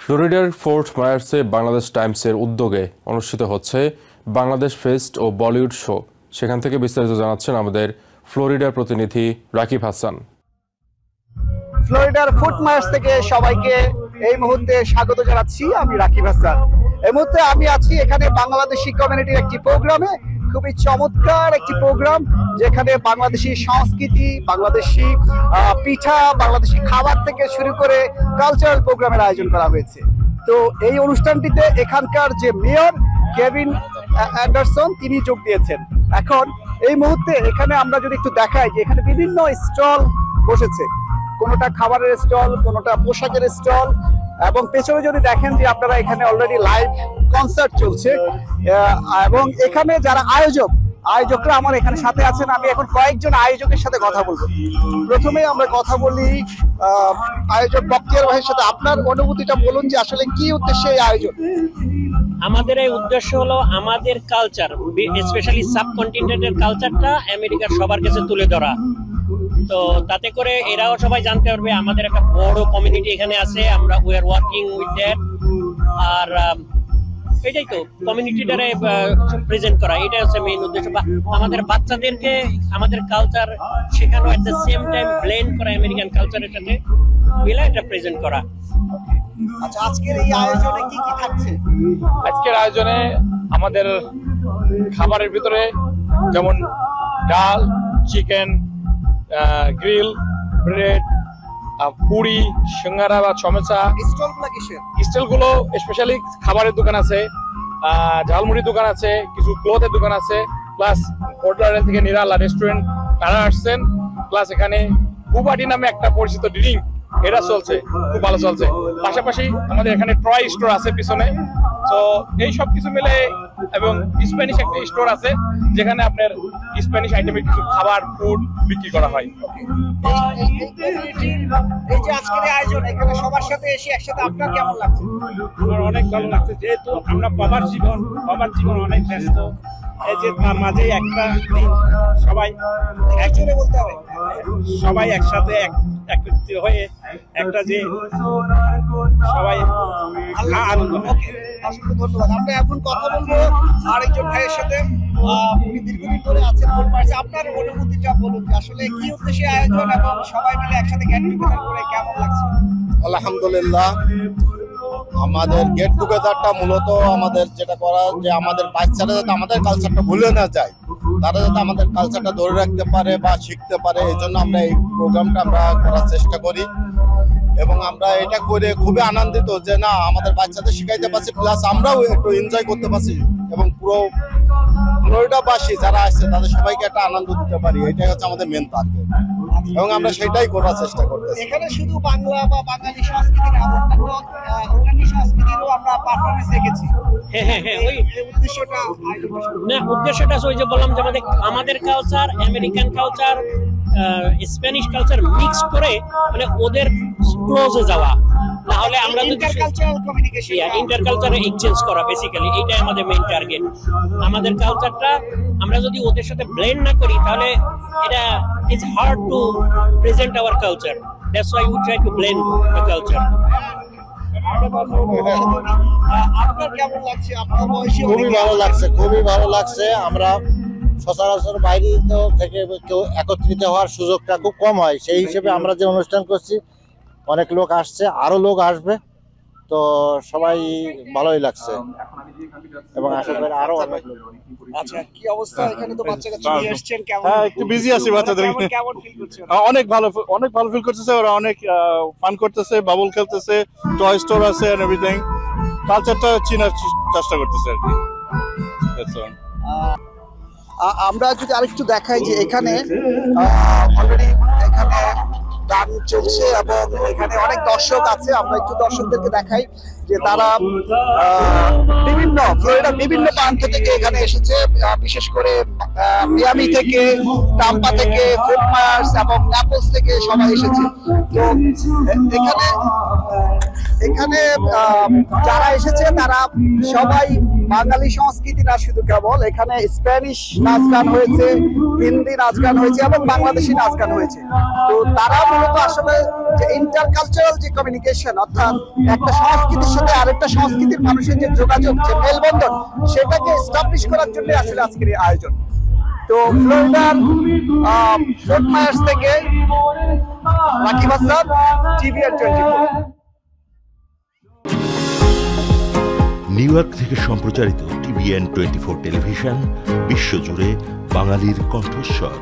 ফ্লোরিডার ফোর্ট মায়ার্সে বাংলাদেশ টাইমসের উদ্যোগে অনুষ্ঠিত হচ্ছে বাংলাদেশ ফেস্ট ও বলিউড শো। সেখান থেকে বিস্তারিত জানাচ্ছেন আমাদের ফ্লোরিডার প্রতিনিধি রাকিব হাসান। ফ্লোরিডার ফোর্ট মায়ার্স থেকে সবাইকে এই মুহূর্তে স্বাগত জানাচ্ছি। আমি রাকিব হাসান। এই মুহূর্তে আমি আছি এখানে বাংলাদেশি কমিউনিটির একটি প্রোগ্রামে। খুবই চমৎকার একটি প্রোগ্রাম, যেখানে বাংলাদেশি সংস্কৃতি, বাংলাদেশি পিঠা, বাংলাদেশি খাবার থেকে শুরু করে কালচারাল প্রোগ্রামের আয়োজন করা হয়েছে। তো এই অনুষ্ঠানটিতে এখানকার যে মেয়র কেভিন অ্যান্ডারসন তিনি যোগ দিয়েছেন। এখন এই মুহূর্তে এখানে আমরা যদি একটু দেখাই যে এখানে বিভিন্ন স্টল বসেছে, কোনোটা খাবারের স্টল, কোনোটা পোশাকের স্টল, এবং পেছনে যদি দেখেন যে আপনারা এখানে অলরেডি লাইভ কনসার্ট চলছে। এবং এখানে যারা আয়োজকরা আমার এখানে সাথে আছেন। আমি এখন কয়েকজন আয়োজকের সাথে কথা বলবো। প্রথমে আমরা কথা বলি আয়োজক বক্তিয়ার ভাইয়ের সাথে। আপনার অনুভূতিটা বলুন যে আসলে কি উদ্দেশ্যে এই আয়োজন? আমাদের এই উদ্দেশ্য হলো আমাদের কালচার, স্পেশালি সাবকন্টিনেন্টের কালচারটা আমেরিকার সবার কাছে তুলে ধরা। তো তাতে করে এরাও সবাই জানতে পারবে আমাদের একটা বড় কমিউনিটি এখানে আছে, আমরা we are working with that. আর এটাই তো কমিউনিটিটারে প্রেজেন্ট করা, এটাই হচ্ছে মেইন উদ্দেশ্য। বা আমাদের বাচ্চাদেরকে আমাদের কালচার শেখানো, at the same time blend করা আমেরিকান কালচারের সাথে, মিলে এটা প্রেজেন্ট করা। আচ্ছা, আজকের এই আয়োজনে কি কি থাকছে? আজকের আয়োজনে আমাদের খাবারের ভিতরে যেমন ডাল, চিকেন, গ্রিল, ব্রেড, পুরি, সিঙ্গারা বা সমোসা। স্টলগুলো স্পেশালি খাবারের দোকান আছে, ঝালমুড়ির দোকান আছে, কিছু ক্লথের দোকান আছে, প্লাস পোর্টল্যান্ড থেকে নিরালা রেস্টুরেন্ট তারা আসছেন। প্লাস এখানে কুবাটি নামে একটা পরিচিত ড্রিঙ্ক, এটা চলছে, খুব ভালো চলছে। পাশাপাশি আমাদের এখানে টয় স্টোর আছে পিছনে। তো এই সব কিছু মিলে, এবং স্প্যানিশ একটা স্টোর আছে যেখানে আপনার স্প্যানিশ আইটেমের কিছু খাবার, ফুড বিক্রি করা হয়। এই যে আজকের আয়োজন, এখানে সবার সাথে এসে একসাথে আপনার কেমন লাগছে? আমার অনেক ভালো লাগছে, যেহেতু আমরা বাবার জীবন অনেক ব্যস্ত। এই যে তার মাঝে একটা দিন সবাই একজনে বলতে হবে, সবাই একসাথে একত্রিত হয়ে একটা যে সবাই আনন্দ। অসংখ্য ধন্যবাদ। আমরা এখন কথা বলবো আরেকজন ভাইয়ের সাথে। আপনি দীর্ঘদিন ধরে আছেন ফোর্ট মায়ার্সে, আপনার অনুভূতিটা বলুন যে আসলে কি উদ্দেশ্যে আয়োজন এবং সবাই মিলে একসাথে গেট টুগেদার করে কেমন লাগছে? আলহামদুলিল্লাহ, আমাদের গেট টুগেদারটা মূলত আমাদের যেটা করা, যে আমাদের বাচ্চারা যাতে আমাদের কালচারটা ভুলে না যায়, তারা যাতে আমাদের কালচারটা ধরে রাখতে পারে বা শিখতে পারে, এই জন্য আমরা এই প্রোগ্রামটা আমরা করার চেষ্টা করি। এবং আমরা এটা করে খুবই আনন্দিত যে না, আমাদের বাচ্চাদের শিখাইতে পারছি, প্লাস আমরাও একটু এনজয় করতে পারছি, এবং পুরো ফ্লোরিডাবাসী যারা আছে তাদের সবাইকে একটা আনন্দ দিতে পারি, এটাই হচ্ছে আমাদের মেন টার্গেট। এবং আমরা সেটাই করার চেষ্টা করতেছি। এখানে শুধু বাংলা বা বাঙালি সংস্কৃতি না, অন্যান্য সংস্কৃতিরও আমরা পারফরমেন্স দেখেছি। ওই উদ্দেশ্যটা ওই যে বললাম যে আমাদের culture, American culture, Spanish culture mix করে, মানে ওদের ক্লোজে যাওয়া। তাহলে আমরা যদি ইন্টারকালচারে এক্সচেঞ্জ করা, বেসিক্যালি এইটাই আমাদের মেইন টার্গেট। আমাদের কালচারটা আমরা যদি ওদের সাথে ব্লেন্ড না করি, তাহলে এটা is hard to present hour culture. That's why we try to blend the culture. আপনার কেমন লাগছে? আপনার বয়সী খুবই ভালো লাগছে। আমরা সচরাচর বাইরে থেকে কেউ একত্রিত হওয়ার সুযোগটা খুব কম হয়, সেই হিসেবে আমরা যে অনুষ্ঠান করছি, অনেক লোক আসছে, আরো লোক আসবে, তো সবাই ভালোই লাগছে এবং আশা করি আরো অনেক লোক। আচ্ছা, কি অবস্থা? এখানে তো বাচ্চা-কাচ্চা নিয়ে এসেছেন, কেমন? হ্যাঁ, একটু বিজি আছি বাচ্চাদের। কেমন ফিল করছেন? অনেক ভালো ফিল করতেছে, ওরা অনেক ফান করতেছে, বাবল খেলতেছে, টয় স্টোর আছে এন্ড এভরিথিং। কালচারটা চিনার চেষ্টা করতেছে আর কি। আমরা যদি আরেকটু দেখাই যে এখানে অলরেডি এখানে গান চলছে এবং এখানে অনেক দর্শক আছে। আমরা একটু দর্শকদেরকে দেখাই যে তারা ফ্লোরিডার বিভিন্ন প্রান্ত থেকে এখানে এসেছে, বিশেষ করে মিয়ামি থেকে, টাম্পা থেকে, ফোর্ট মায়ার্স এবং ন্যাপলস থেকে সবাই এসেছে। তো এখানে যারা এসেছে তারা সবাই বাঙালি সংস্কৃতি না শুধু কেবল, এখানে স্প্যানিশ নাচ গান হয়েছে, হিন্দি নাচ গান হয়েছে এবং বাংলাদেশি নাচ গান হয়েছে। তো তারা মূলত আসলে যে ইন্টারকালচারাল যে কমিউনিকেশন, অর্থাৎ একটা সংস্কৃতির সাথে আরেকটা সংস্কৃতির মানুষের যে যোগাযোগ, যে মেলবন্ধন, সেটাকে এস্টাবলিশ করার জন্য আসলে আজকের এই আয়োজন। তো ফ্লোরিডার ফোর্ট মায়ার্স থেকে Rakib Hasan, TVN 24। New York থেকে সম্প্রচারিত TVN 24 টেলিভিশন বিশ্বজুড়ে বাঙালির কণ্ঠস্বর।